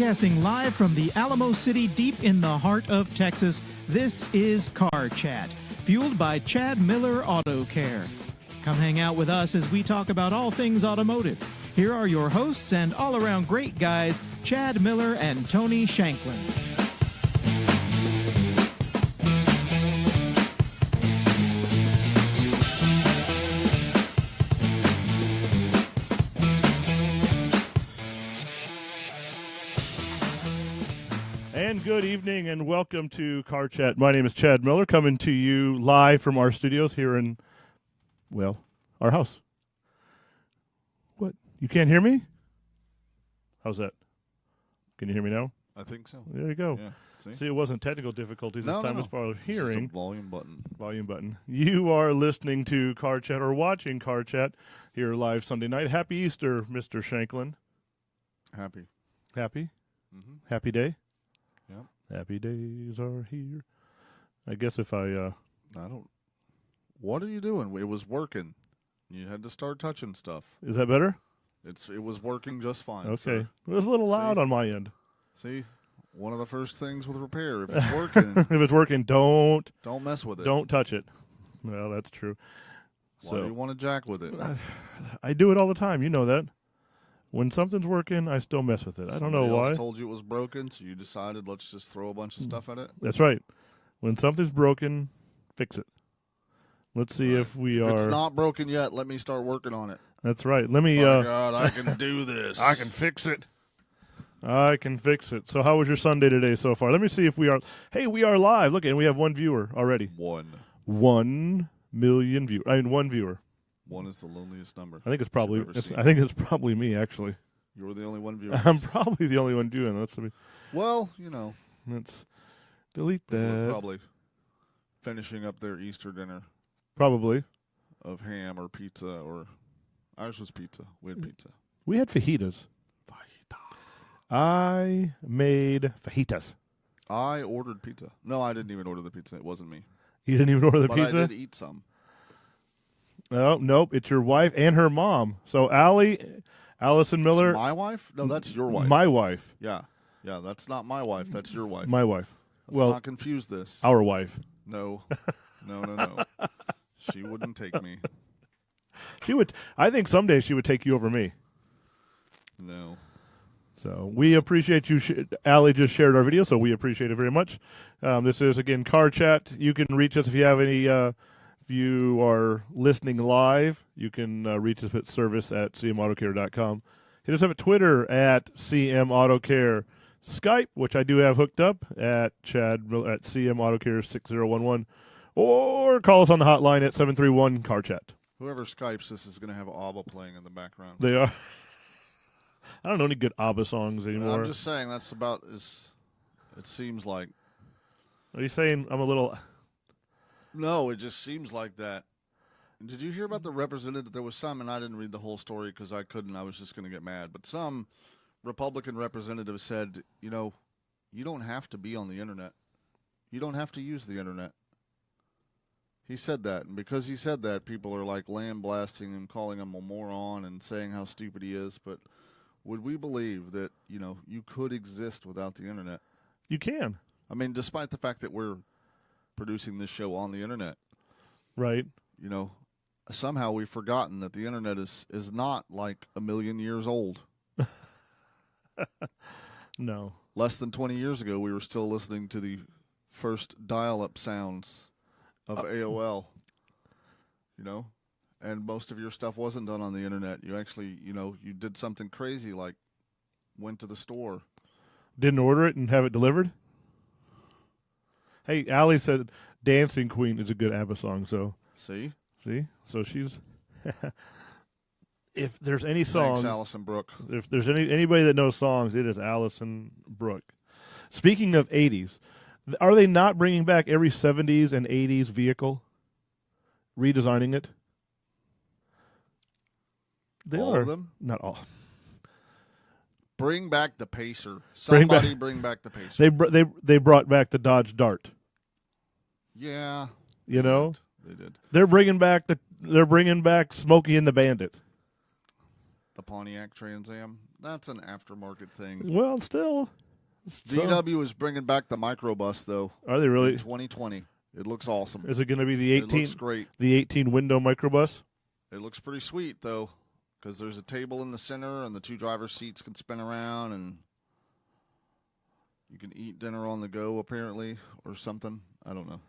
Broadcasting live from the Alamo City deep in the heart of Texas, this is Car Chat, fueled by Chad Miller Auto Care. Come hang out with us as we talk about all things automotive. Here are your hosts and all-around great guys, Chad Miller and Tony Shanklin. And good evening and welcome to Car Chat. My name is Chad Miller, coming to you live from our studios here in, well, our house. What? You can't hear me? How's that? Can you hear me now? I think so. There you go. Yeah. See, it wasn't technical difficulties this time as far as hearing. Just a volume button. Volume button. You are listening to Car Chat or watching Car Chat here live Sunday night. Happy Easter, Mr. Shanklin. Happy. Happy? Mm-hmm. Happy day? Yep. Happy days are here. I guess if I don't. What are you doing? It was working. You had to start touching stuff. Is that better? It was working just fine. Okay. Sir. It was a little loud on my end. See, one of the first things with repair, if it's working, if it's working, don't mess with it. Don't touch it. Well, that's true. Why do you want to jack with it? I do it all the time. You know that. When something's working, I still mess with it. I don't know why. Somebody else told you it was broken, so you decided let's just throw a bunch of stuff at it? That's right. When something's broken, fix it. Let's see if we are. If it's not broken yet, let me start working on it. That's right. Let me. Oh, God, I can do this. I can fix it. I can fix it. So how was your Sunday today so far? Let me see if we are. Hey, we are live. Look, and we have one viewer already. 1 million viewers. I mean, one viewer. One is the loneliest number. I think it's probably me, actually. You're the only one viewing. I'm probably the only one doing that. Well, you know. Let's delete People that. are probably finishing up their Easter dinner. Probably. Of ham or pizza, or ours was pizza. We had pizza. We had fajitas. I made fajitas. I ordered pizza. No, I didn't even order the pizza. It wasn't me. You didn't even order the pizza? But I did eat some. Oh, nope. It's your wife and her mom. So Allison Miller. It's my wife? No, that's your wife. My wife. Yeah. Yeah, that's not my wife. That's your wife. My wife. Let's not confuse this. Our wife. No. No. She wouldn't take me. She would. I think someday she would take you over me. No. So we appreciate you. Allie just shared our video, so we appreciate it very much. This is, again, Car Chat. You can reach us if you have any, if you are listening live, you can reach us at service@cmautocare.com. Hit us up at Twitter at CMAutoCare. Skype, which I do have hooked up at CMAutoCare6011. Or call us on the hotline at 731-CAR-CHAT. Whoever Skypes this is going to have ABBA playing in the background. They are. I don't know any good ABBA songs anymore. I'm just saying that's about as it seems like. Are you saying I'm a little... No, it just seems like that. Did you hear about the representative? There was some, and I didn't read the whole story because I couldn't. I was just going to get mad. But some Republican representative said, you know, you don't have to be on the Internet. You don't have to use the Internet. He said that, and because he said that, people are like blasting him, calling him a moron, and saying how stupid he is. But would we believe that, you know, you could exist without the Internet? You can. I mean, despite the fact that we're producing this show on the Internet. Right. You know, somehow we've forgotten that the Internet is not like 1 million years old. No. Less than 20 years ago, we were still listening to the first dial-up sounds of AOL, you know, and most of your stuff wasn't done on the Internet. You actually, you know, you did something crazy like went to the store. Didn't order it and have it delivered? Hey, Allie said Dancing Queen is a good ABBA song, so. See? So she's... If there's any songs... Thanks, Allison Brooke. If there's anybody that knows songs, it is Allison Brooke. Speaking of 80s, are they not bringing back every 70s and 80s vehicle? Redesigning it? They all are. Of them? Not all. Bring back the Pacer. Somebody bring back the Pacer. They brought back the Dodge Dart. Yeah. You know? They did. They're bringing back Smokey and the Bandit. the Pontiac Trans Am. That's an aftermarket thing. Well, still. VW is bringing back the microbus, though. Are they really? In 2020. It looks awesome. Is it going to be the 18? It looks great. The 18 window microbus? It looks pretty sweet, though, because there's a table in the center, and the 2 driver's seats can spin around, and you can eat dinner on the go, apparently, or something. I don't know.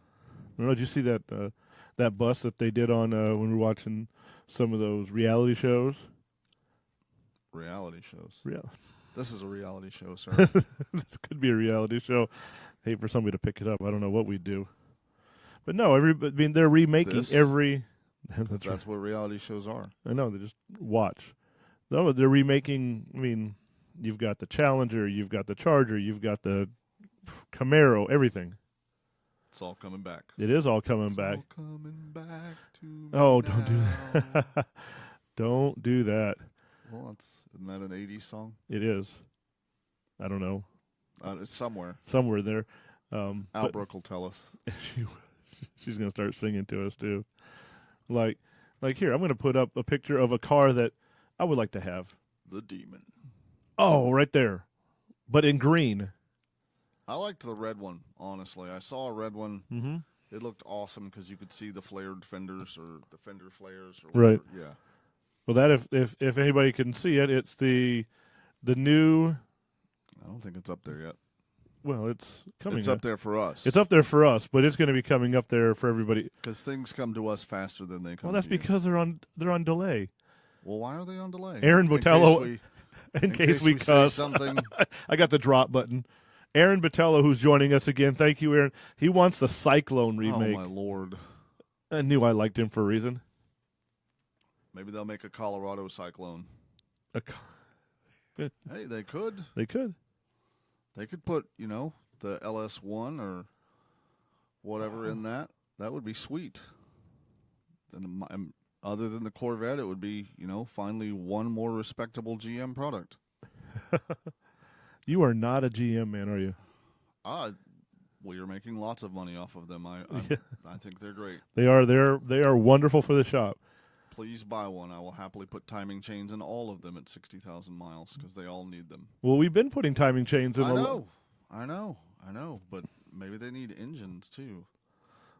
Did you see that that bus that they did on when we were watching some of those reality shows? Reality shows. Yeah. This is a reality show, sir. This could be a reality show. Hate for somebody to pick it up. I don't know what we'd do. But no, they're remaking This? every. That's what reality shows are. I know. They just watch. No, they're remaking. I mean, you've got the Challenger, you've got the Charger, you've got the Camaro, everything. It's all coming back. It is all coming It's back. all coming back to me Oh, don't do now. that. Don't do that. Well, isn't that an 80s song? It is. I don't know. It's somewhere. Somewhere there. Albrook will tell us. She's going to start singing to us, too. Like here, I'm going to put up a picture of a car that I would like to have. The Demon. Oh, right there. But in green. I liked the red one, honestly. I saw a red one. Mm-hmm. It looked awesome because you could see the flared fenders or the fender flares. Or whatever. Right. Yeah. Well, that if anybody can see it, it's the new. I don't think it's up there yet. Well, it's coming. It's up there for us. It's up there for us, but it's going to be coming up there for everybody. Because things come to us faster than they come. Well, that's to you. because they're on delay. Well, why are they on delay? Aaron Botello. In case we say cuss, something. I got the drop button. Aaron Botello, who's joining us again. Thank you, Aaron. He wants the Cyclone remake. Oh my lord! I knew I liked him for a reason. Maybe they'll make a Colorado Cyclone. Hey, they could. They could. They could put, the LS1 or whatever in that. That would be sweet. Then, other than the Corvette, it would be, finally one more respectable GM product. You are not a GM man, are you? Well, you're making lots of money off of them. I think they're great. They are wonderful for the shop. Please buy one. I will happily put timing chains in all of them at 60,000 miles because they all need them. Well, we've been putting timing chains in. I know, but maybe they need engines too.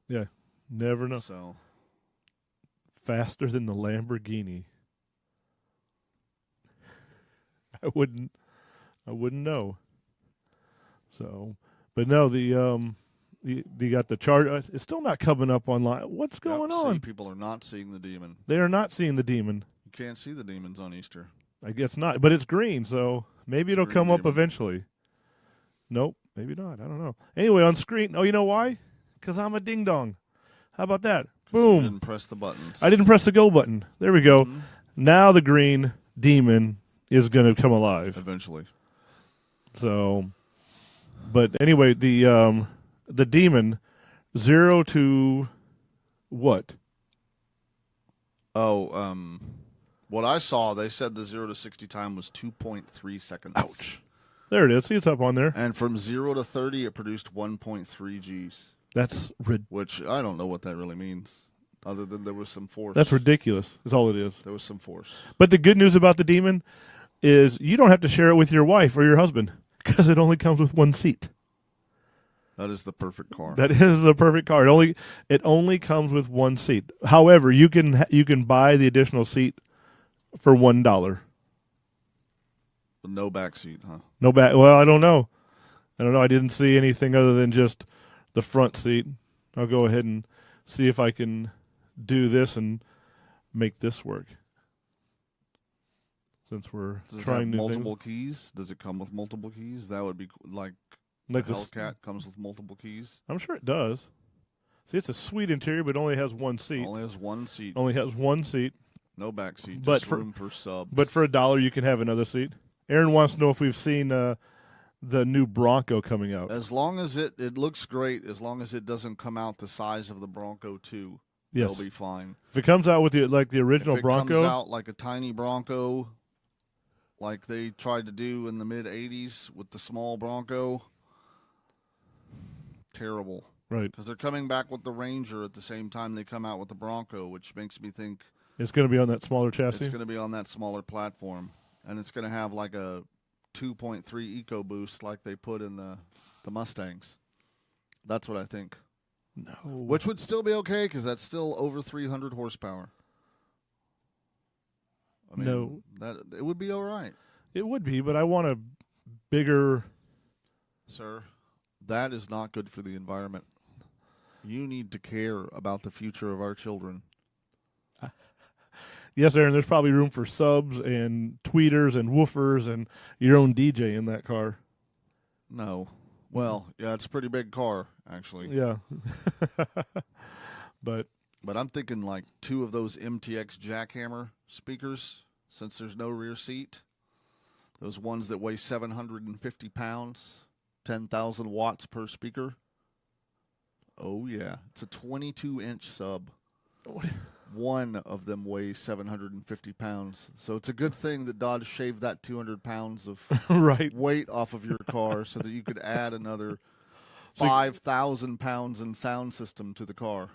Yeah, never know. So faster than the Lamborghini. I wouldn't know. So, but no, you got the Charger. It's still not coming up online. What's going on? People are not seeing the Demon. They are not seeing the Demon. You can't see the Demons on Easter. I guess not, but it's green, so maybe it'll come up Demon. eventually. Nope, maybe not. I don't know. Anyway, on screen. Oh, you know why? Because I'm a ding dong. How about that? Boom. You didn't press the buttons. I didn't press the go button. There we go. Mm-hmm. Now the green Demon is going to come alive. Eventually. So, but anyway, the Demon 0 to what? Oh, what I saw, they said the 0 to 60 time was 2.3 seconds. Ouch. There it is. See, it's up on there. And from 0 to 30, it produced 1.3 Gs. That's which I don't know what that really means, other than there was some force. That's ridiculous. That's all it is. There was some force. But the good news about the Demon is you don't have to share it with your wife or your husband because it only comes with one seat. That is the perfect car. That is the perfect car. It only comes with one seat. However, you can buy the additional seat for $1. No back seat, huh? No back. Well, I don't know. I didn't see anything other than just the front seat. I'll go ahead and see if I can do this and make this work. Since we're trying new multiple things. keys? Does it come with multiple keys? That would be like the Hellcat comes with multiple keys. I'm sure it does. See, it's a sweet interior, but only has one seat. Only has one seat. Only has one seat. No back seat. But just room for subs. But for $1, you can have another seat. Aaron wants to know if we've seen the new Bronco coming out. As long as it looks great, as long as it doesn't come out the size of the Bronco 2, yes, they'll be fine. If it comes out with the original Bronco, comes out like a tiny Bronco, like they tried to do in the mid '80s with the small Bronco, terrible. Right. Because they're coming back with the Ranger at the same time they come out with the Bronco, which makes me think It's going to be on that smaller chassis? It's going to be on that smaller platform. And it's going to have like a 2.3 EcoBoost like they put in the Mustangs. That's what I think. No. Which would still be okay because that's still over 300 horsepower. I mean, No. It would be all right. It would be, but I want a bigger... Sir, that is not good for the environment. You need to care about the future of our children. Yes, Aaron, there's probably room for subs and tweeters and woofers and your own DJ in that car. No. Well, yeah, it's a pretty big car, actually. Yeah. But I'm thinking like 2 of those MTX Jackhammer speakers, since there's no rear seat. Those ones that weigh 750 pounds, 10,000 watts per speaker. Oh, yeah. It's a 22-inch sub. One of them weighs 750 pounds. So it's a good thing that Dodge shaved that 200 pounds of right. weight off of your car so that you could add another 5,000 pounds in sound system to the car.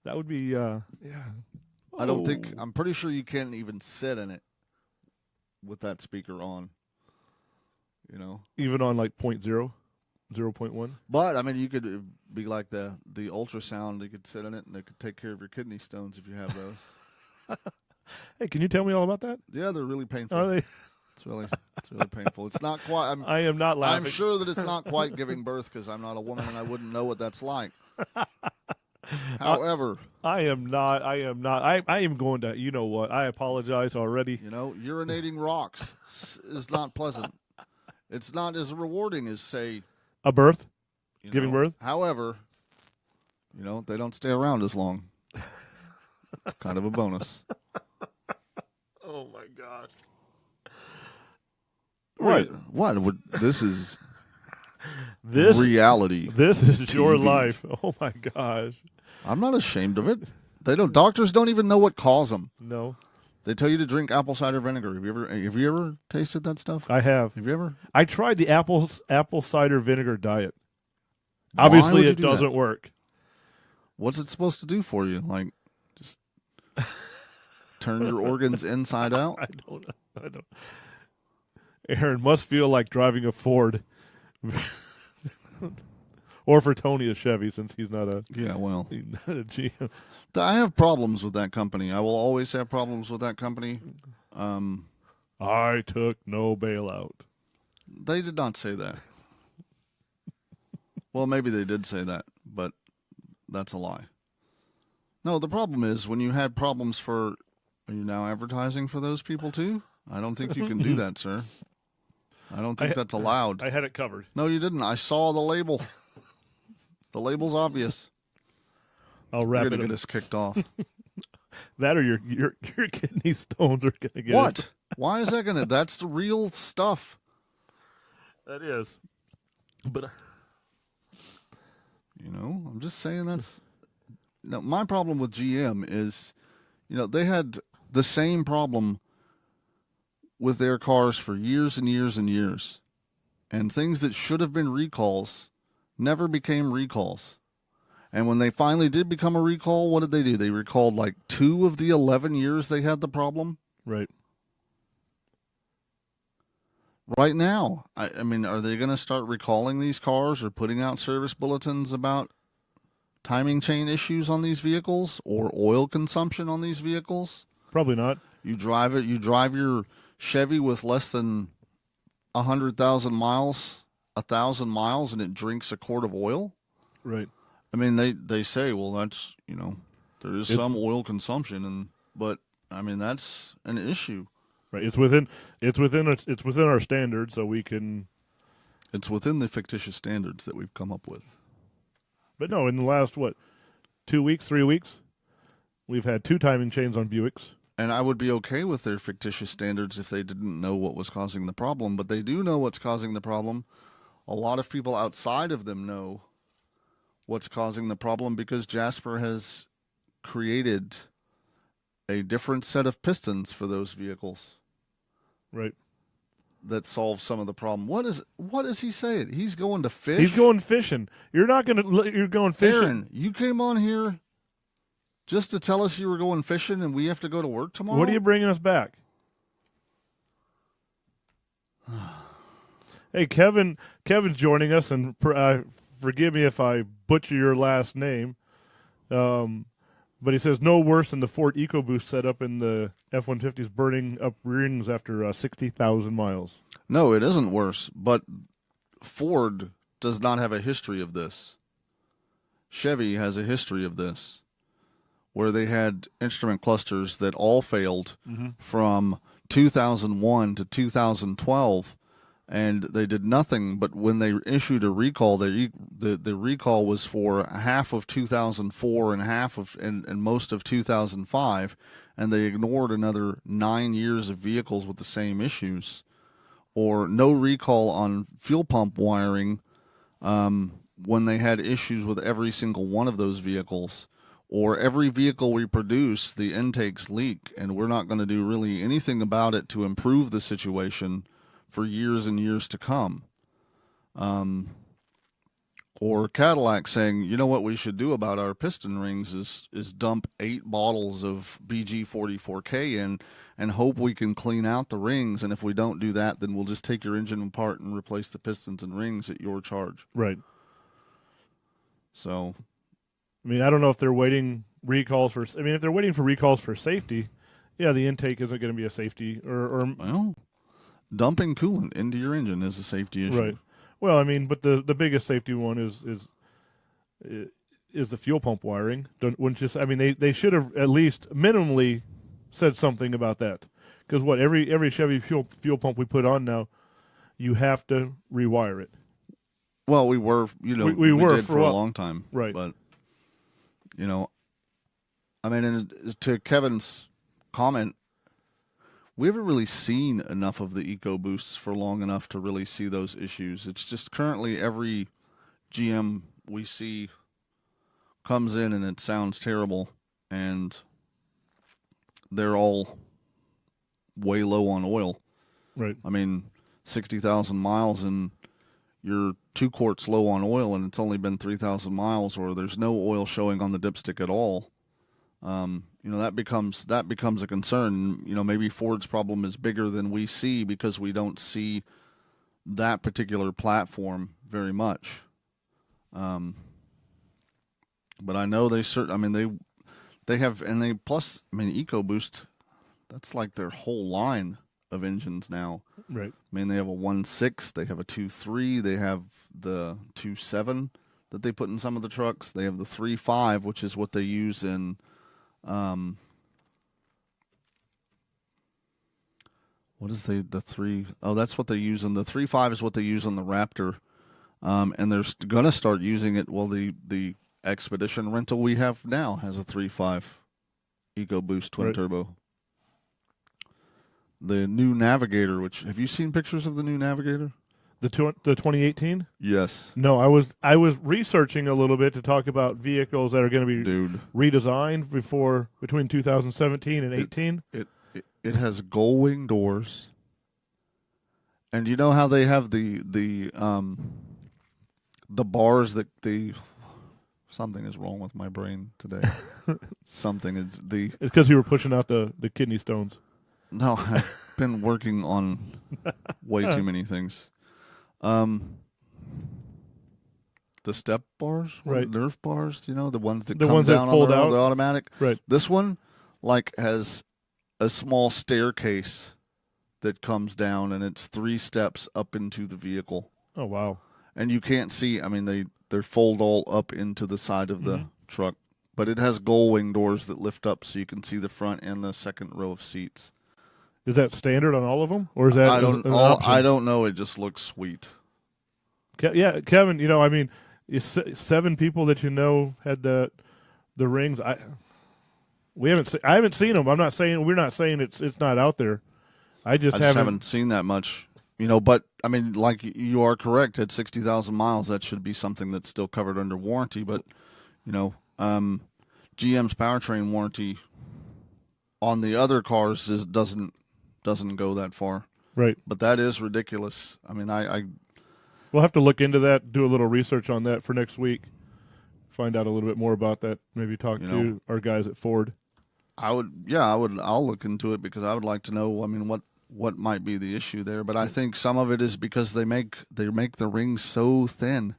That would be, yeah. I don't think, I'm pretty sure you can't even sit in it with that speaker on. You know? Even on like 0.1? But, I mean, you could be like the ultrasound. You could sit in it, and they could take care of your kidney stones if you have those. Hey, can you tell me all about that? Yeah, they're really painful. Are they? It's really painful. It's not quite. I am not laughing. I'm sure that it's not quite giving birth because I'm not a woman and I wouldn't know what that's like. However, I am not. I am going to. You know what? I apologize already. You know, urinating rocks is not pleasant. It's not as rewarding as, say, a birth, giving birth. However, you know, they don't stay around as long. It's kind of a bonus. Oh my gosh! What? This is this reality. This is TV. your life. Oh my gosh! I'm not ashamed of it. Doctors don't even know what caused them. No. They tell you to drink apple cider vinegar. Have you ever tasted that stuff? I have. Have you ever? I tried the apple cider vinegar diet. Why Obviously, would you it do doesn't that? work. What's it supposed to do for you? Like, just turn your organs inside out? I don't. Aaron must feel like driving a Ford, or for Tony a Chevy, since he's not a GM. I have problems with that company. I will always have problems with that company. I took no bailout. They did not say that. Well, maybe they did say that, but that's a lie. No, the problem is when you had problems are you now advertising for those people too? I don't think you can do that, sir. I don't think that's allowed. I had it covered. No, you didn't. I saw the label. The label's obvious. I'll wrap You're it gonna up. get us kicked off. That or your kidney stones are gonna get What? it. Why is that gonna? That's the real stuff. That is. But You know, I'm just saying that's. No, my problem with GM is, you know, they had the same problem with their cars for years and years and years, and things that should have been recalls never became recalls. And when they finally did become a recall, what did they do? They recalled like 2 of the 11 years they had the problem. right. Right now, I mean, are they going to start recalling these cars or putting out service bulletins about timing chain issues on these vehicles or oil consumption on these vehicles? Probably not. You drive your Chevy with less than 100,000 miles, 1,000 miles, and it drinks a quart of oil? Right. I mean, they say, well, that's, you know, there is some oil consumption, but I mean, that's an issue. Right. It's within our standards, so we can. It's within the fictitious standards that we've come up with. But no, in the last 2 weeks, 3 weeks, we've had 2 timing chains on Buicks. And I would be okay with their fictitious standards if they didn't know what was causing the problem, but they do know what's causing the problem. A lot of people outside of them know what's causing the problem because Jasper has created a different set of pistons for those vehicles. Right. That solves some of the problem. What is he saying? He's going to fish? He's going fishing. You're going fishing. Aaron, you came on here Just to tell us you were going fishing and we have to go to work tomorrow? What are you bringing us back? Hey, Kevin's joining us, and forgive me if I butcher your last name, but he says no worse than the Ford EcoBoost setup in the F-150's burning up rings after 60,000 miles. No, it isn't worse, but Ford does not have a history of this. Chevy has a history of this, where they had instrument clusters that all failed from 2001 to 2012, and they did nothing. But when they issued a recall, the recall was for half of 2004 and half of and most of 2005, and they ignored another 9 years of vehicles with the same issues, or no recall on fuel pump wiring when they had issues with every single one of those vehicles. Or every vehicle we produce, the intakes leak, and we're not going to do really anything about it to improve the situation for years and years to come. Or Cadillac saying, you know what we should do about our piston rings is dump 8 bottles of BG44K in and hope we can clean out the rings, and if we don't do that, then we'll just take your engine apart and replace the pistons and rings at your charge. Right. So... I mean, I don't know if they're waiting recalls for. I mean, if they're waiting for recalls for safety, yeah, the intake isn't going to be a safety. Well, dumping coolant into your engine is a safety issue. Right. Well, I mean, but the biggest safety one is the fuel pump wiring. I mean, they should have at least minimally said something about that, because every Chevy fuel pump we put on now, you have to rewire it. Well, we were, we did for a long time, right? But I mean, and to Kevin's comment, we haven't really seen enough of the EcoBoosts for long enough to really see those issues. It's just currently every GM we see comes in and it sounds terrible, and they're all way low on oil. Right. I mean, 60,000 miles and you're 2 quarts low on oil, and it's only been 3,000 miles, or there's no oil showing on the dipstick at all. That becomes a concern. Maybe Ford's problem is bigger than we see because we don't see that particular platform very much. But I know they have, and they plus, EcoBoost, that's like their whole line of engines now. Right. I mean, they have a 1.6, they have a 2.3, they have the 2.7 that they put in some of the trucks. They have the 3.5, which is what they use in what is the 3? Oh, that's what they use in the 3.5 is what they use on the Raptor. And they're going to start using it. Well, the Expedition rental we have now has a 3.5 EcoBoost twin turbo. The new Navigator, which, have you seen pictures of the new Navigator? The 2018? Yes. No, I was researching a little bit to talk about vehicles that are going to be redesigned between 2017 and 18. It has gull wing doors, and you know how they have the bars that something is wrong with my brain today. It's because you were pushing out the kidney stones. No, I've been working on way too many things. The step bars, right? Nerf bars, the ones that fold out, the automatic. Right. This one, has a small staircase that comes down, and it's 3 steps up into the vehicle. Oh wow! And you can't see. I mean, they fold all up into the side of the truck, but it has gull wing doors that lift up so you can see the front and the second row of seats. Is that standard on all of them, or is that I don't know. It just looks sweet. Yeah, Kevin. 7 people that had the rings. I haven't seen them. We're not saying it's not out there. I just haven't seen that much. But I mean, like, you are correct. At 60,000 miles, that should be something that's still covered under warranty. But GM's powertrain warranty on the other cars doesn't go that far. Right. But that is ridiculous. I mean, we'll have to look into that, do a little research on that for next week. find out a little bit more about that. Maybe talk to our guys at Ford. I'll look into it because I would like to know. I mean, what might be the issue there? But I think some of it is because they make the rings so thin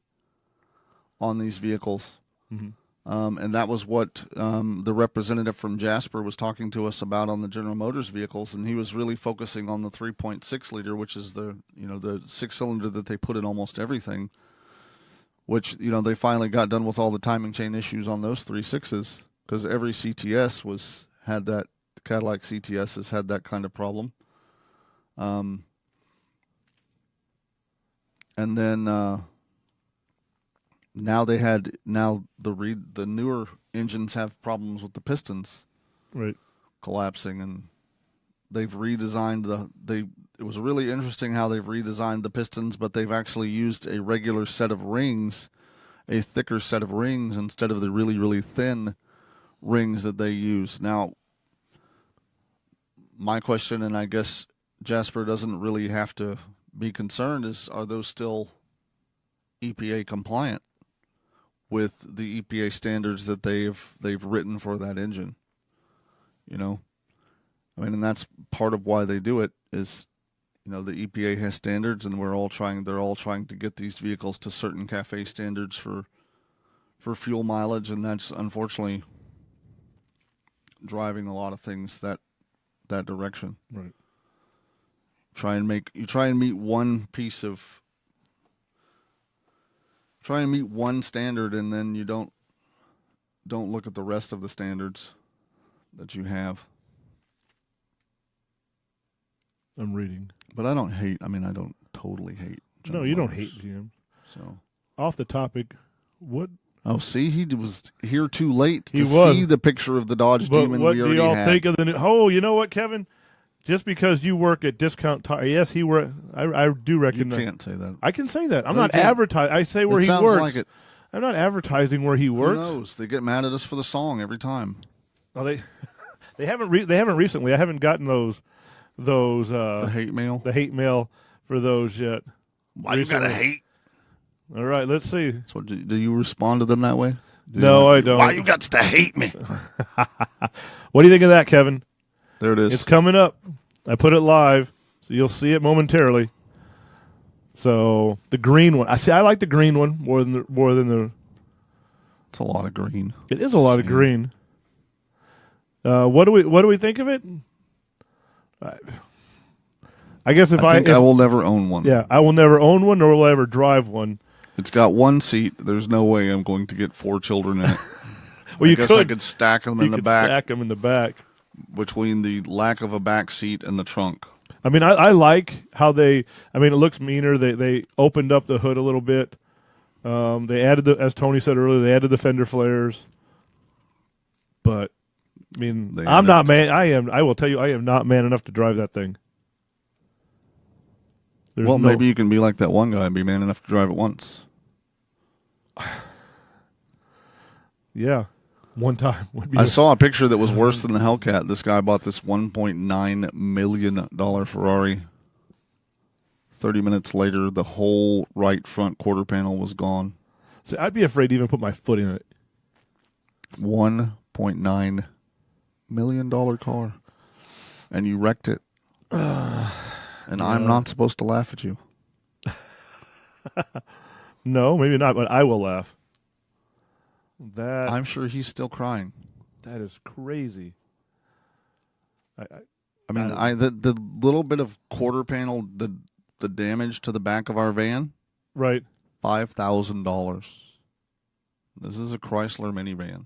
on these vehicles. Mm-hmm. And that was what the representative from Jasper was talking to us about on the General Motors vehicles, and he was really focusing on the 3.6 liter, which is the 6-cylinder that they put in almost everything. Which they finally got done with all the timing chain issues on those 3.6s because every CTS had that. The Cadillac CTS has had that kind of problem. And then now the newer engines have problems with the pistons collapsing, and they've redesigned it was really interesting how they've redesigned the pistons, but they've actually used a regular set of rings, a thicker set of rings instead of the really, really thin rings that they use. Now, my question, and I guess Jasper doesn't really have to be concerned, is are those still EPA compliant with the EPA standards that they've written for that engine? I mean, and that's part of why they do it is, the EPA has standards, and they're all trying to get these vehicles to certain CAFE standards for fuel mileage, and that's unfortunately driving a lot of things that direction. Right. Try and meet one standard, and then you don't look at the rest of the standards that you have. I'm reading. But I don't totally hate General No, you don't Motors. hate GM. So, off the topic, what? Oh, see, he was here too late to He was. see the picture of the Dodge Demon what we do already y'all had. think of the new? Oh, you know what, Kevin? Just because you work at Discount Tire, yes, he work. I do You recognize. can't say that. I can say that. I'm No, you not can't. advertising. I say where It he sounds works. like it. I'm not advertising where he Who works. knows? They get mad at us for the song every time. Oh, they haven't recently. I haven't gotten those The hate mail. the hate mail for those yet. Why you gotta hate? All right, let's see. So do you respond to them that way? No, I don't. Why you got to hate me? What do you think of that, Kevin? There it is. It's coming up. I put it live, so you'll see it momentarily. So the green one. I like the green one more than the. It's a lot of green. It is a lot of green. What do we think of it? I guess if I think I will never own one. Yeah, I will never own one, nor will I ever drive one. It's got one seat. There's no way I'm going to get 4 children in it. Well, I guess I could stack them in the back. Stack them in the back between the lack of a back seat and the trunk. I mean, I like how they. I mean, it looks meaner. They opened up the hood a little bit. They added as Tony said earlier, they added the fender flares. But I mean, I'm not man. I will tell you, I am not man enough to drive that thing. Maybe you can be like that one guy and be man enough to drive it once. Yeah, one time. I saw a picture that was worse than the Hellcat. This guy bought this $1.9 million Ferrari. 30 minutes later, the whole right front quarter panel was gone. See, I'd be afraid to even put my foot in it. $1.9 million car. And you wrecked it. And yeah. I'm not supposed to laugh at you. No, maybe not, but I will laugh. I'm sure he's still crying. That is crazy. I mean, the little bit of quarter panel, the damage to the back of our van, right? $5,000. This is a Chrysler minivan.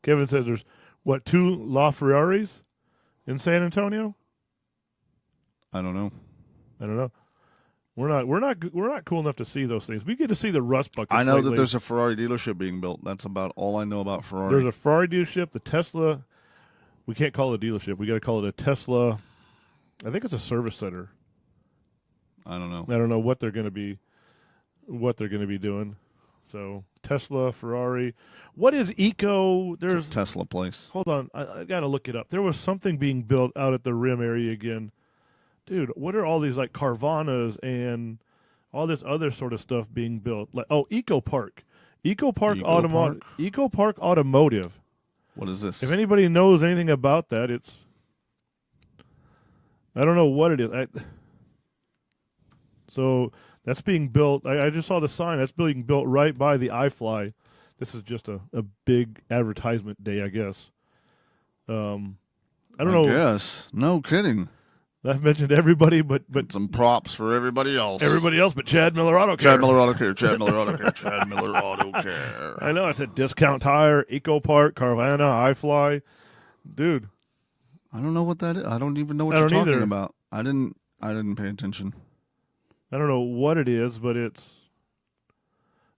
Kevin says there's 2 LaFerraris in San Antonio? I don't know. We're not cool enough to see those things. We get to see the rust buckets. I know lately. that there's a Ferrari dealership being built. That's about all I know about Ferrari. There's a Ferrari dealership. The Tesla, we can't call it a dealership. We got to call it a Tesla. I think it's a service center. I don't know. I don't know what they're going to be doing. So Tesla, Ferrari. What is Eco? There's a Tesla place. Hold on, I got to look it up. There was something being built out at the Rim area again. Dude, what are all these like Carvanas and all this other sort of stuff being built? Like Eco Park Eco Park Eco Eco Park Automotive. What is this? If anybody knows anything about that, I don't know what it is. So that's being built. I just saw the sign. That's being built right by the iFly. This is just a big advertisement day, I guess. I don't know. Yes. No kidding. I've mentioned everybody, but Some props for everybody else. everybody else but Chad Miller Auto Care. Chad Miller Auto Care. Chad Miller Auto Care. Chad Miller Auto Care. I know. I said Discount Tire, Eco Park, Carvana, iFly. Dude, I don't know what that is. I don't even know what I you're don't talking either. about. I didn't pay attention. I don't know what it is, but it's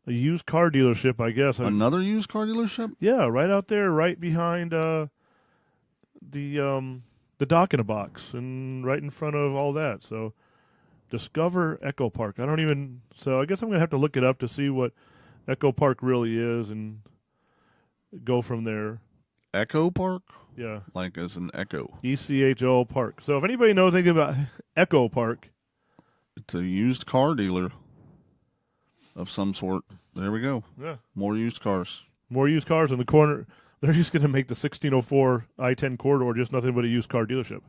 a used car dealership, I guess. Another used car dealership? Yeah, right out there, right behind the dock in a box, and right in front of all that. So, Discover Echo Park. So I guess I'm gonna have to look it up to see what Echo Park really is, and go from there. Echo Park? Yeah, Like as an echo. ECHO Park. So if anybody knows anything about Echo Park, It's a used car dealer of some sort. There we go. yeah, More used cars. more used cars in the corner. They're just gonna make the 1604 I-10 corridor just nothing but a used car dealership.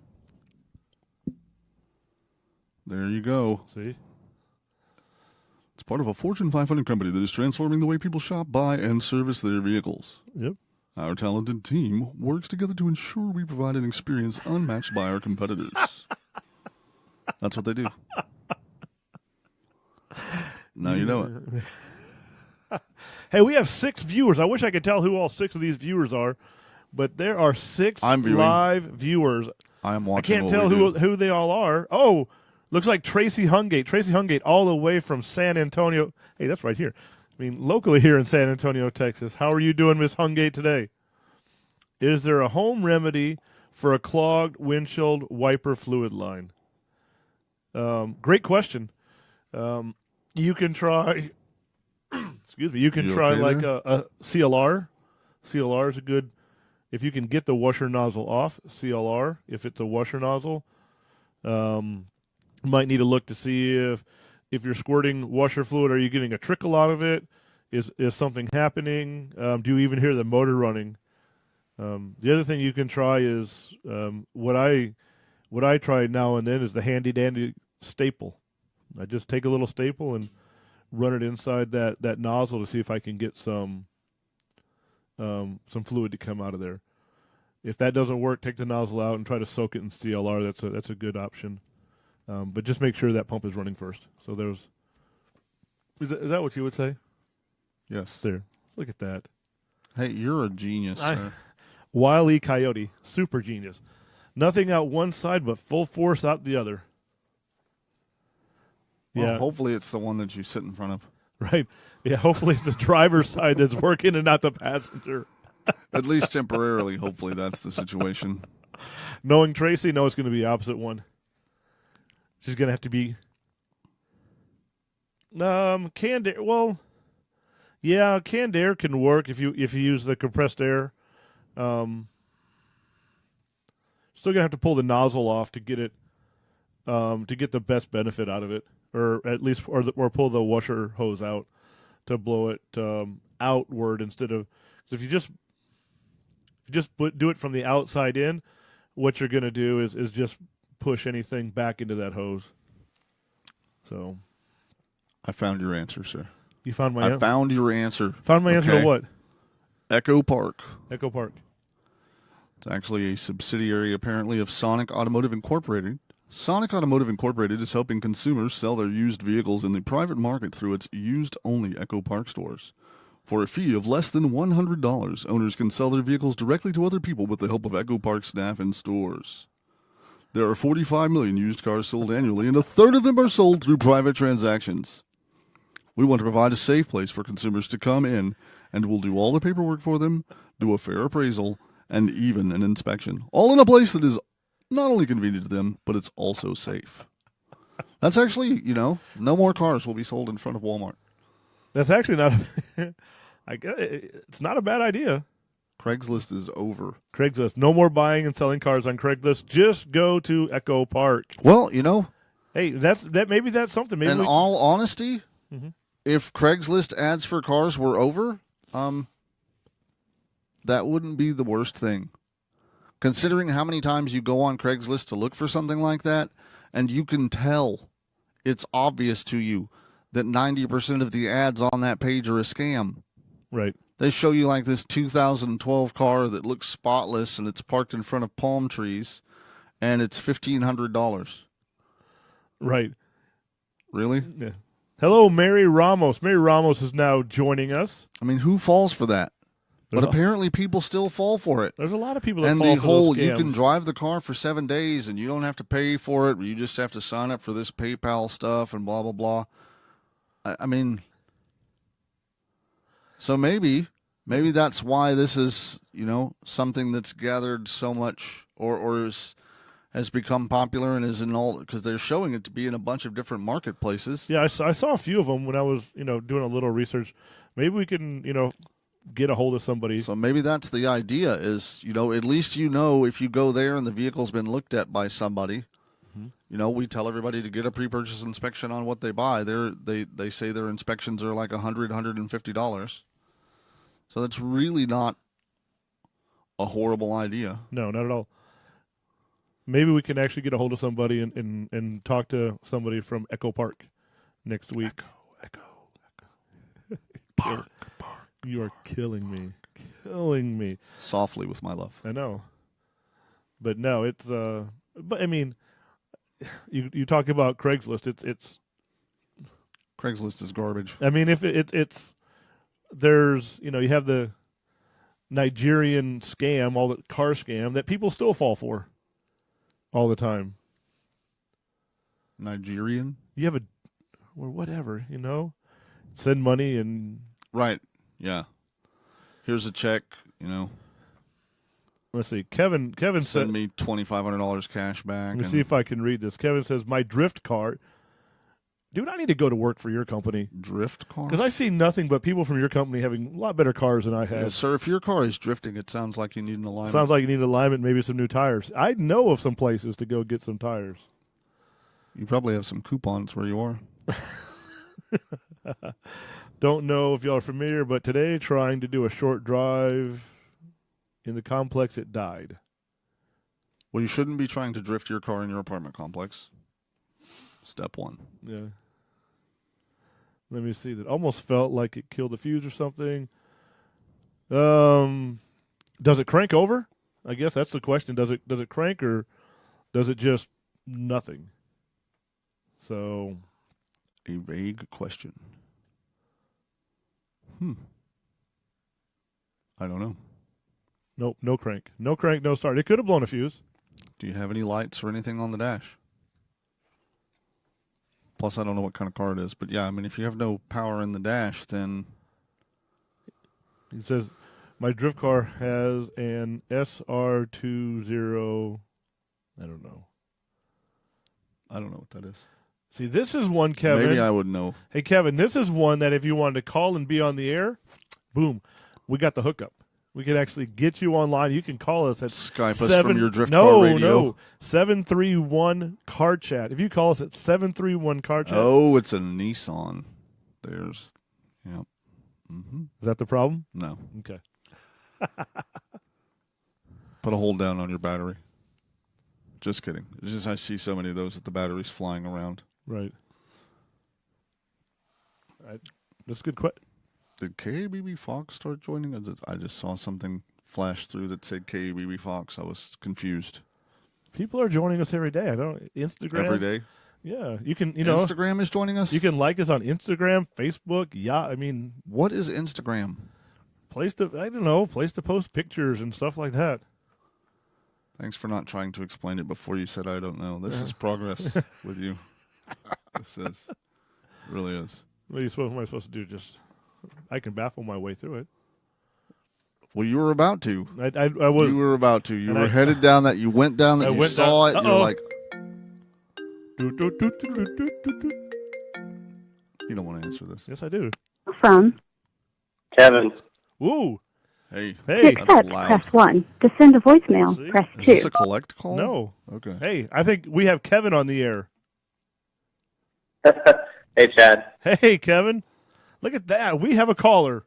There you go. See. It's part of a Fortune 500 company that is transforming the way people shop, buy, and service their vehicles. Yep. Our talented team works together to ensure we provide an experience unmatched by our competitors. That's what they do. Now you know it. Hey, we have 6 viewers. I wish I could tell who all 6 of these viewers are, but there are 6 I'm viewing. live viewers. I am I watching. can't what tell we do. who they all are. Oh, looks like Tracy Hungate. Tracy Hungate, all the way from San Antonio. Hey, that's right here. I mean, locally here in San Antonio, Texas. How are you doing, Miss Hungate, today? Is there a home remedy for a clogged windshield wiper fluid line? Great question. You can try. Excuse me. You can You try okay like there? a CLR. CLR is a good. If you can get the washer nozzle off, CLR. If it's a washer nozzle, might need to look to see if you're squirting washer fluid, are you getting a trickle out of it? Is something happening? Do you even hear the motor running? The other thing you can try is what I try now and then is the handy dandy staple. I just take a little staple and run it inside that nozzle to see if I can get some fluid to come out of there. If that doesn't work, take the nozzle out and try to soak it in CLR. That's a good option. But just make sure that pump is running first. So is that what you would say? Yes. There. Look at that. Hey, you're a genius, sir. Wile E. Coyote. Super genius. Nothing out one side, but full force out the other. Well, Yeah. hopefully it's the one that you sit in front of. Right. Yeah, hopefully it's the driver's side that's working and not the passenger. At least temporarily, hopefully that's the situation. Knowing Tracy, no, it's going to be the opposite one. She's going to have to be canned air. Well, yeah, canned air can work if you use the compressed air. Still going to have to pull the nozzle off to get it to get the best benefit out of it, or at least or pull the washer hose out to blow it outward instead of, if you just do it from the outside in, what you're going to do is just push anything back into that hose. So I found your answer, sir. you found my I found your answer. found my answer Okay. to what? Echo Park. Echo Park. It's actually a subsidiary, apparently, of Sonic Automotive Incorporated. Sonic Automotive Incorporated is helping consumers sell their used vehicles in the private market through its used-only Echo Park stores. For a fee of less than $100, owners can sell their vehicles directly to other people with the help of Echo Park staff and stores. There are 45 million used cars sold annually, and a third of them are sold through private transactions. We want to provide a safe place for consumers to come in, and we'll do all the paperwork for them, do a fair appraisal, and even an inspection. All in a place that is not only convenient to them, but it's also safe. That's actually, no more cars will be sold in front of Walmart. That's actually not. I guess it's not a bad idea. Craigslist is over. Craigslist. No more buying and selling cars on Craigslist. Just go to Echo Park. Well, Hey, maybe that's something. Maybe in all honesty, Mhm. if Craigslist ads for cars were over, that wouldn't be the worst thing. Considering how many times you go on Craigslist to look for something like that, and you can tell, it's obvious to you that 90% of the ads on that page are a scam. Right. They show you like this 2012 car that looks spotless and it's parked in front of palm trees, and it's $1,500. Right. Really? Yeah. Hello, Mary Ramos. Mary Ramos is now joining us. I mean, who falls for that? But There's a- apparently people still fall for it. There's a lot of people that And fall the for whole, those you scams. can drive the car for 7 days and you don't have to pay for it. You just have to sign up for this PayPal stuff and blah, blah, blah. I mean, so maybe that's why this is, something that's gathered so much or has become popular and is in all, because they're showing it to be in a bunch of different marketplaces. Yeah, I saw a few of them when I was, doing a little research. Maybe we can, get a hold of somebody. So maybe that's the idea is, at least if you go there and the vehicle's been looked at by somebody, we tell everybody to get a pre-purchase inspection on what they buy. They say their inspections are like $100, $150. So that's really not a horrible idea. No, not at all. Maybe we can actually get a hold of somebody and talk to somebody from Echo Park next week. Echo. Park. You are killing me. Killing me. Softly with my love. I know. But no, it's but I mean, you talk about Craigslist, it's Craigslist is garbage. I mean, if it's there's, you have the Nigerian scam, all the car scam that people still fall for all the time. Nigerian? You have or whatever, send money and Right. Yeah. Here's a check, let's see. Kevin said, send me $2,500 cash back. let me see if I can read this. Kevin says, my drift car. Dude, I need to go to work for your company. Drift car? Because I see nothing but people from your company having a lot better cars than I have. Yeah, sir, if your car is drifting, it sounds like you need an alignment. Sounds like you need an alignment, maybe some new tires. I know of some places to go get some tires. You probably have some coupons where you are. Don't know if y'all are familiar, but today, trying to do a short drive in the complex, it died. Well, you shouldn't be trying to drift your car in your apartment complex. Step one. Yeah. Let me see. That almost felt like it killed the fuse or something. Does it crank over? I guess that's the question. Does it crank or does it just nothing? So, a vague question. I don't know. Nope, no crank. No crank, no start. It could have blown a fuse. Do you have any lights or anything on the dash? Plus, I don't know what kind of car it is. But yeah, I mean, if you have no power in the dash, then... He says, my drift car has an SR20. I don't know. I don't know what that is. See, this is one, Kevin. Maybe I would know. Hey, Kevin, this is one that if you wanted to call and be on the air, boom, we got the hookup. We could actually get you online. You can call us at Skype us from your drift car radio. No, 731 Car Chat. If you call us at 731 Car Chat. Oh, it's a Nissan. There's, yep. Mm-hmm. Is that the problem? No. Okay. Put a hold down on your battery. Just kidding. It's just I see so many of those that the battery's flying around. Right. That's a good question. Did KABB Fox start joining us? I just saw something flash through that said KABB Fox. I was confused. People are joining us every day. I don't Instagram Every day? Yeah, you can. Instagram is joining us? You can like us on Instagram, Facebook. Yeah, I mean, what is Instagram? Place to post pictures and stuff like that. Thanks for not trying to explain it before you said I don't know. This is progress with you. This is. It really is. What am I supposed to do? I can baffle my way through it. Well, you were about to. I was. You were about to. You were headed down that. You went down that. You saw it. You're like. You don't want to answer this. Yes, I do. From Kevin. Ooh. Hey. to That's accept, loud. press 1. To send a voicemail, See? press Is 2. this a collect call? No. Okay. Hey, I think we have Kevin on the air. Hey, Chad. Hey, Kevin. Look at that. We have a caller.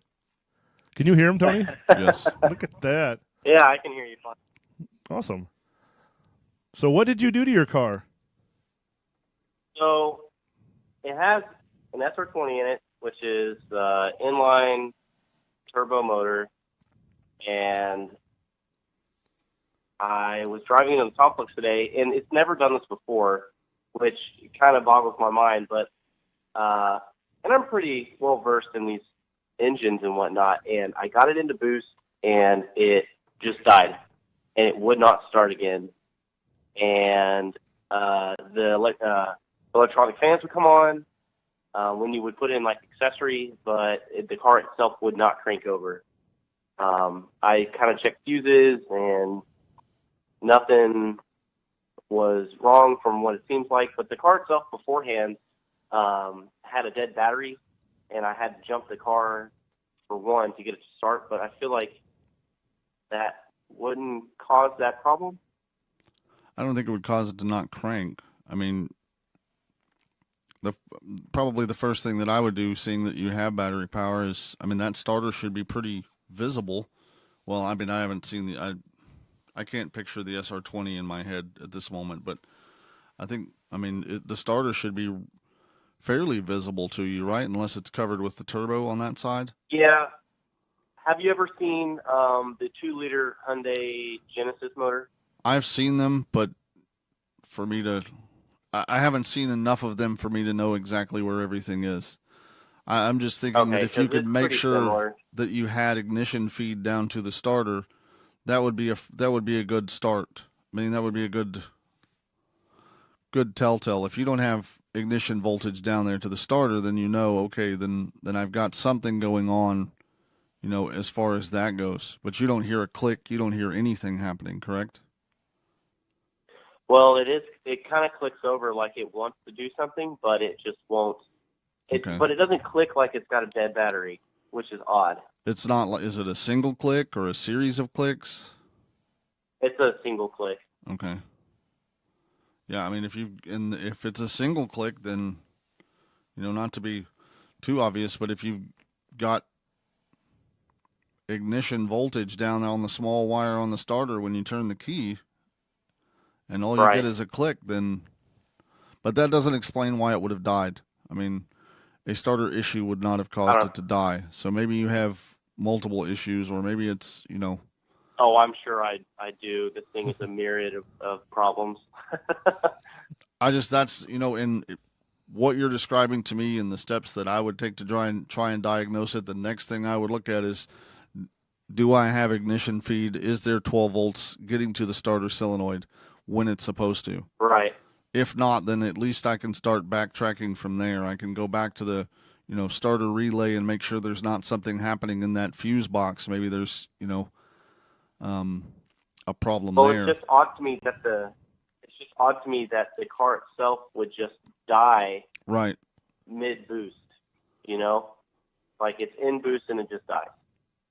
Can you hear him, Tony? Yes. Look at that. Yeah, I can hear you fine. Awesome. So what did you do to your car? So it has an SR20 in it, which is inline turbo motor, and I was driving into the complex today, and it's never done this before, which kind of boggles my mind, but and I'm pretty well versed in these engines and whatnot, and I got it into boost, and it just died, and it would not start again, and the electronic fans would come on when you would put in like accessories, but the car itself would not crank over. I kind of checked fuses, and nothing was wrong from what it seems like, but the car itself beforehand had a dead battery, and I had to jump the car for one to get it to start, but I feel like that wouldn't cause that problem. I don't think it would cause it to not crank. I mean, probably the first thing that I would do, seeing that you have battery power, is, I mean, that starter should be pretty visible. Well, I mean, I haven't seen I can't picture the SR20 in my head at this moment, but I think, I mean, the starter should be fairly visible to you, right? Unless it's covered with the turbo on that side. Yeah. Have you ever seen the 2-liter Hyundai Genesis motor? I've seen them, but for me to, I haven't seen enough of them for me to know exactly where everything is. I'm just thinking that if you could make sure that you had ignition feed down to the starter, that would be a good start. I mean, that would be a good telltale. If you don't have ignition voltage down there to the starter, then you know, okay, then I've got something going on, you know, as far as that goes. But you don't hear a click, you don't hear anything happening, correct? Well, it kind of clicks over like it wants to do something, but it just won't. Okay. But it doesn't click like it's got a dead battery, which is odd. It's not like, is it a single click or a series of clicks? It's a single click. Okay. Yeah, I mean, if it's a single click, then, you know, not to be too obvious, but if you've got ignition voltage down on the small wire on the starter when you turn the key, and all you get is a click, then, but that doesn't explain why it would have died. I mean, a starter issue would not have caused it to die. So maybe you have multiple issues, or maybe it's, you know. Oh, I'm sure I do. This thing is a myriad of problems. That's, you know, in what you're describing to me and the steps that I would take to try and diagnose it, the next thing I would look at is, do I have ignition feed? Is there 12 volts getting to the starter solenoid when it's supposed to? Right. If not, then at least I can start backtracking from there. I can go back to the, you know, starter relay and make sure there's not something happening in that fuse box. Maybe there's, you know, a problem there. It's just odd to me that the car itself would just die right mid boost. You know, like it's in boost and it just dies.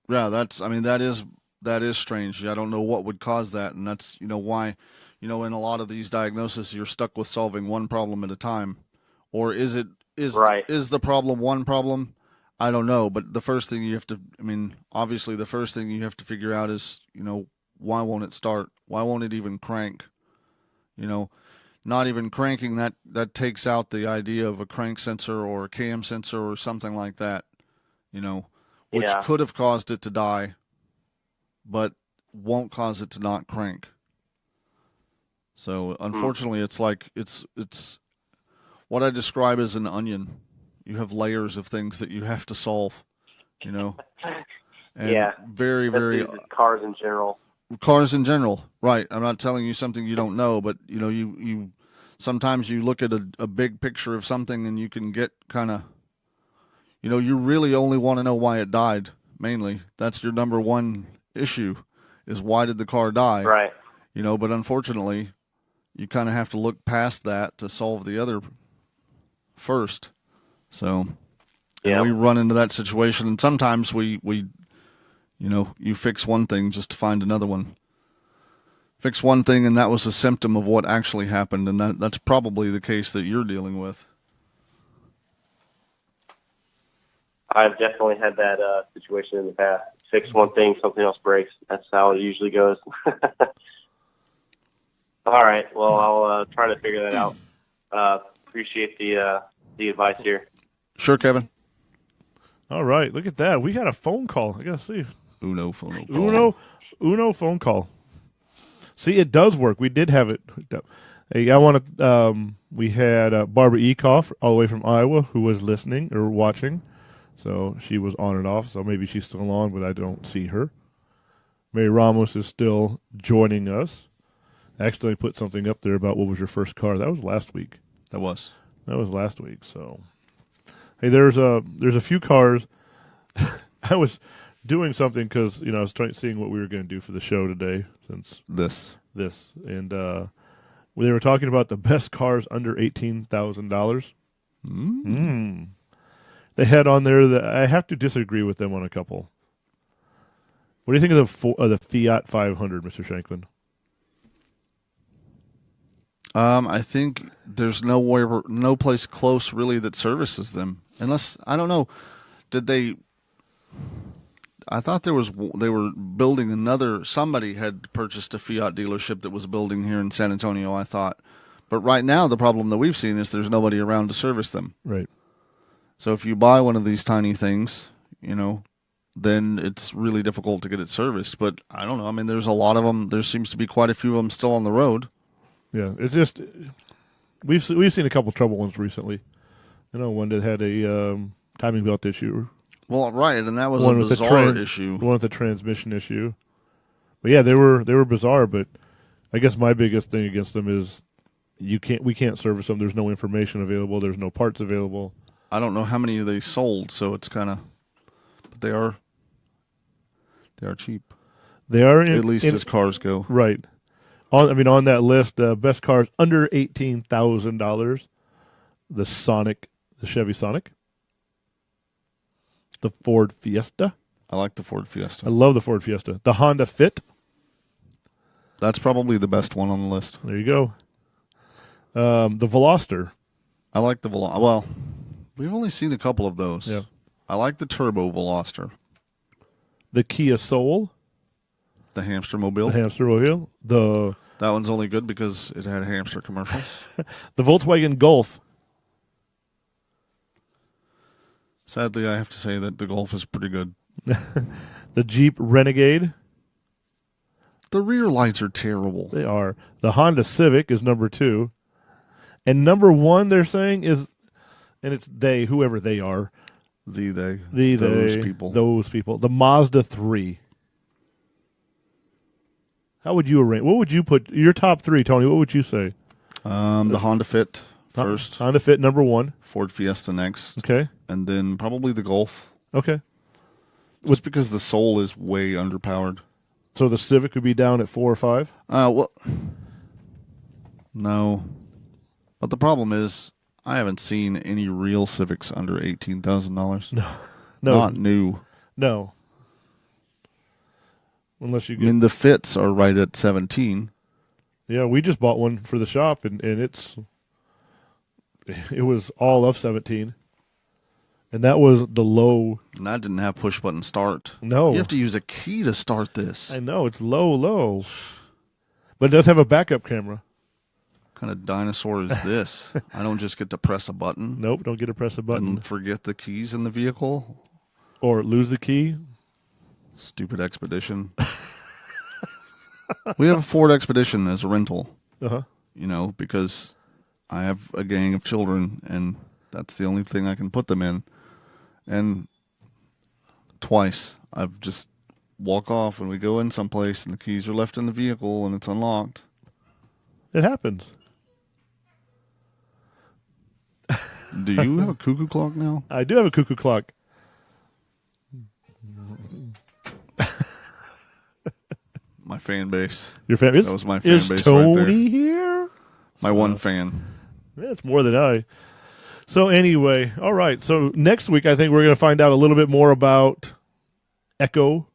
Yeah, that is strange. I don't know what would cause that, and that's, you know, why, you know, in a lot of these diagnoses you're stuck with solving one problem at a time. Or is the problem one problem? I don't know, but the first thing you have to, I mean, obviously the first thing you have to figure out is, you know, why won't it start? Why won't it even crank? You know, not even cranking, that takes out the idea of a crank sensor or a cam sensor or something like that, you know, which could have caused it to die, but won't cause it to not crank. So unfortunately, it's like, it's what I describe as an onion. You have layers of things that you have to solve, you know. And very, very cars in general. Cars in general, right? I'm not telling you something you don't know, but you know, you sometimes you look at a big picture of something and you can get kind of, you know, you really only want to know why it died. Mainly, that's your number one issue, is why did the car die? Right. You know, but unfortunately, you kind of have to look past that to solve the other first. So, we run into that situation, and sometimes we, you know, you fix one thing just to find another one. Fix one thing, and that was a symptom of what actually happened, and that's probably the case that you're dealing with. I've definitely had that situation in the past. Fix one thing, something else breaks. That's how it usually goes. All right. Well, I'll try to figure that out. Appreciate the advice here. Sure, Kevin. All right, look at that. We got a phone call. I gotta see. Uno phone call. Uno phone call. See, it does work. We did have it. Hey, I want to. We had Barbara Ekoff all the way from Iowa who was listening or watching. So she was on and off. So maybe she's still on, but I don't see her. Mary Ramos is still joining us. Actually, I put something up there about what was your first car. That was last week. That was last week. So, hey, there's a few cars. I was doing something because I was seeing what we were going to do for the show today. Since this, and they were talking about the best cars under $18,000. They had on there that I have to disagree with them on a couple. What do you think of the Fiat 500, Mr. Shanklin? I think there's no place close really that services them. Unless, I don't know, I thought they were building somebody had purchased a Fiat dealership that was building here in San Antonio, I thought. But right now the problem that we've seen is there's nobody around to service them. Right. So if you buy one of these tiny things, then it's really difficult to get it serviced. But I don't know. I mean, there's a lot of them. There seems to be quite a few of them still on the road. Yeah, it's just we've seen a couple trouble ones recently. One that had a timing belt issue. Well, right, and that was a bizarre issue. One with the transmission issue. But yeah, they were bizarre. But I guess my biggest thing against them is we can't service them. There's no information available. There's no parts available. I don't know how many they sold, so it's kind of, but they are cheap. They are at least as cars go. Right. On that list, best cars under $18,000, the Chevy Sonic, the Ford Fiesta. I like the Ford Fiesta. I love the Ford Fiesta. The Honda Fit. That's probably the best one on the list. There you go. The Veloster. I like the Veloster. Well, we've only seen a couple of those. Yeah. I like the Turbo Veloster. The Kia Soul. The Hamster Mobile. That one's only good because it had hamster commercials. The Volkswagen Golf. Sadly, I have to say that the Golf is pretty good. The Jeep Renegade. The rear lights are terrible. They are. The Honda Civic is number 2. And number 1, they're saying, is, and it's they, whoever they are. Those people. The Mazda 3. How would you arrange? What would you put your top 3, Tony? What would you say? The Honda Fit first. Honda Fit number 1. Ford Fiesta next. Okay. And then probably the Golf. Okay. Just because the Soul is way underpowered. So the Civic would be down at 4 or 5? Well, no. But the problem is, I haven't seen any real Civics under $18,000. No. Not new. No. Unless you get... I mean, the Fits are right at 17. Yeah, we just bought one for the shop, and it was all of 17. And that was the low. And that didn't have push-button start. No. You have to use a key to start this. I know, it's low. But it does have a backup camera. What kind of dinosaur is this? I don't just get to press a button. Nope, don't get to press a button. And forget the keys in the vehicle. Or lose the key. Stupid Expedition. We have a Ford Expedition as a rental. Uh-huh. Because I have a gang of children, and that's the only thing I can put them in. And twice, I've just walk off and we go in someplace, and the keys are left in the vehicle, and it's unlocked. It happens. Do you have a cuckoo clock now? I do have a cuckoo clock. My fan base. Your fan base? That was my fan base Tony right there. Here? My one fan. Yeah, it's more than I. So anyway, all right. So next week, I think we're going to find out a little bit more about Echo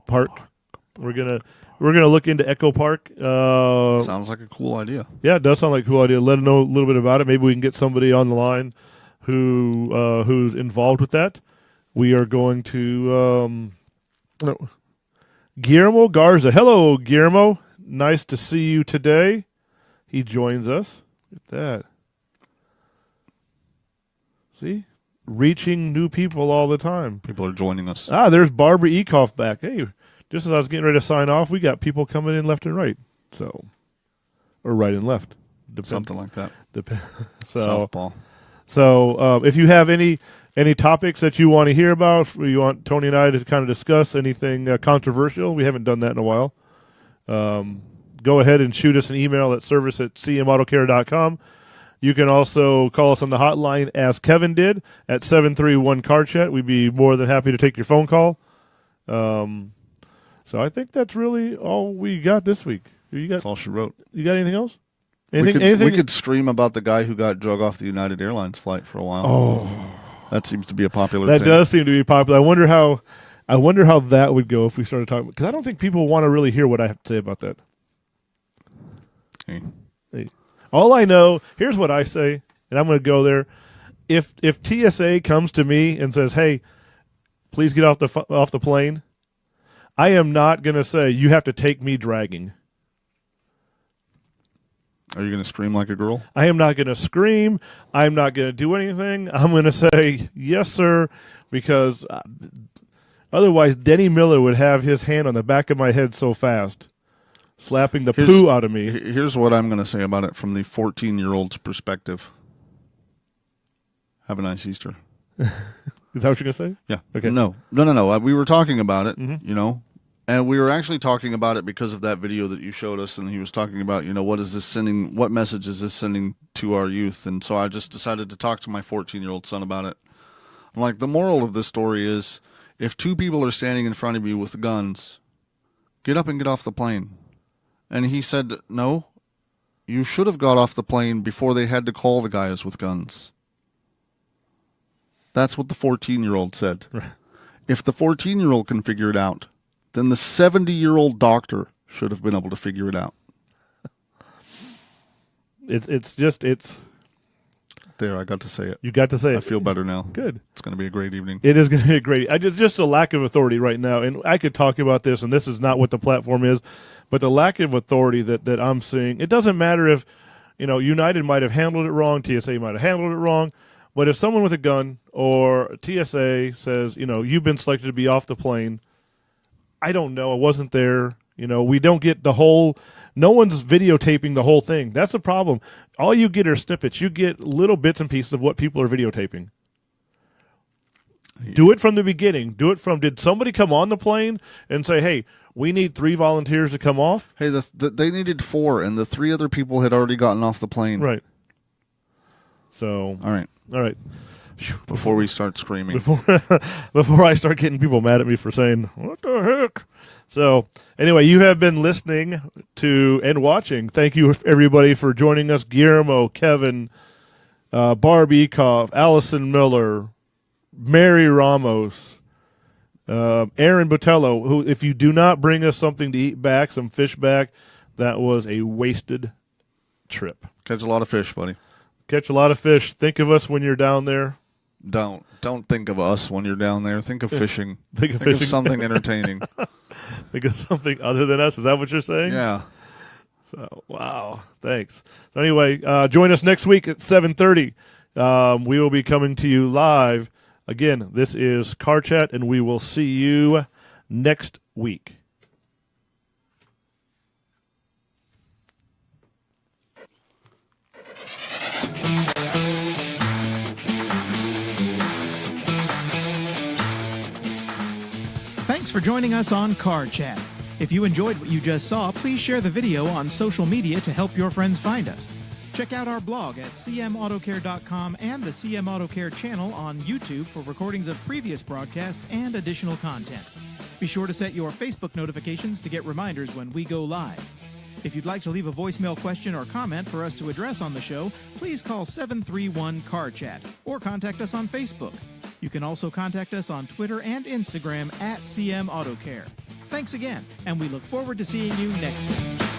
Park. We're gonna look into Echo Park. Sounds like a cool idea. Yeah, it does sound like a cool idea. Let them know a little bit about it. Maybe we can get somebody on the line who's involved with that. We are going to Guillermo Garza. Hello, Guillermo. Nice to see you today. He joins us. Look at that. See? Reaching new people all the time. People are joining us. There's Barbara Ecoff back. Hey, just as I was getting ready to sign off, we got people coming in left and right. So, or right and left. Something like that. So, Softball. So, if you have any topics that you want to hear about, you want Tony and I to kind of discuss anything controversial, we haven't done that in a while. Go ahead and shoot us an email at service@cmautocare.com. You can also call us on the hotline, as Kevin did, at 731-CAR-CHAT. We'd be more than happy to take your phone call. So I think that's really all we got this week. That's all she wrote. You got anything else? We Anything? could stream about the guy who got drug off the United Airlines flight for a while. Oh, that seems to be a popular that thing. does seem to be popular. I wonder how that would go if we started talking, because I don't think people want to really hear what I have to say about that. Okay. All I know, here's what I say, and I'm going to go there. If TSA comes to me and says, "Hey, please get off the plane," I am not going to say you have to take me dragging. Are you going to scream like a girl? I am not going to scream. I'm not going to do anything. I'm going to say, "Yes, sir," because otherwise Denny Miller would have his hand on the back of my head so fast, slapping the poo out of me. Here's what I'm going to say about it from the 14-year-old's perspective. Have a nice Easter. Is that what you're going to say? Yeah. Okay. No. We were talking about it, Mm-hmm. And we were actually talking about it because of that video that you showed us, and he was talking about, what message is this sending to our youth? And so I just decided to talk to my 14-year-old son about it. I'm like, the moral of this story is, if two people are standing in front of you with guns, get up and get off the plane. And he said, no, you should have got off the plane before they had to call the guys with guns. That's what the 14-year-old said. Right. If the 14-year-old can figure it out, then the 70-year-old doctor should have been able to figure it out. It's there. I got to say it. You got to say it. I feel better now. Good. It's going to be a great evening. It is going to be a great. Just a lack of authority right now, and I could talk about this, and this is not what the platform is, but the lack of authority that I'm seeing. It doesn't matter if United might have handled it wrong, TSA might have handled it wrong, but if someone with a gun or TSA says, you've been selected to be off the plane. I don't know. I wasn't there. We don't get the whole. No one's videotaping the whole thing. That's the problem. All you get are snippets. You get little bits and pieces of what people are videotaping. Yeah. Do it from the beginning. Did somebody come on the plane and say, "Hey, we need 3 volunteers to come off"? Hey, they needed 4, and the 3 other people had already gotten off the plane. Right. So. All right. Before we start screaming. Before I start getting people mad at me for saying, "What the heck?" So, anyway, you have been listening to and watching. Thank you, everybody, for joining us. Guillermo, Kevin, Barb Ecoff, Allison Miller, Mary Ramos, Aaron Botello, who, if you do not bring us something to eat back, some fish back, that was a wasted trip. Catch a lot of fish, buddy. Catch a lot of fish. Think of us when you're down there. Don't think of us when you're down there. Think of fishing. Think of something entertaining. Think of something other than us. Is that what you're saying? Yeah. So, wow. Thanks. So anyway, join us next week at 7:30. We will be coming to you live. Again, this is Car Chat, and we will see you next week. Thanks for joining us on Car Chat. If you enjoyed what you just saw, please share the video on social media to help your friends find us. Check out our blog at cmautocare.com and the CM Auto Care channel on YouTube for recordings of previous broadcasts and additional content. Be sure to set your Facebook notifications to get reminders when we go live. If you'd like to leave a voicemail question or comment for us to address on the show, please call 731-CAR-CHAT or contact us on Facebook. You can also contact us on Twitter and Instagram at CM Auto Care. Thanks again, and we look forward to seeing you next week.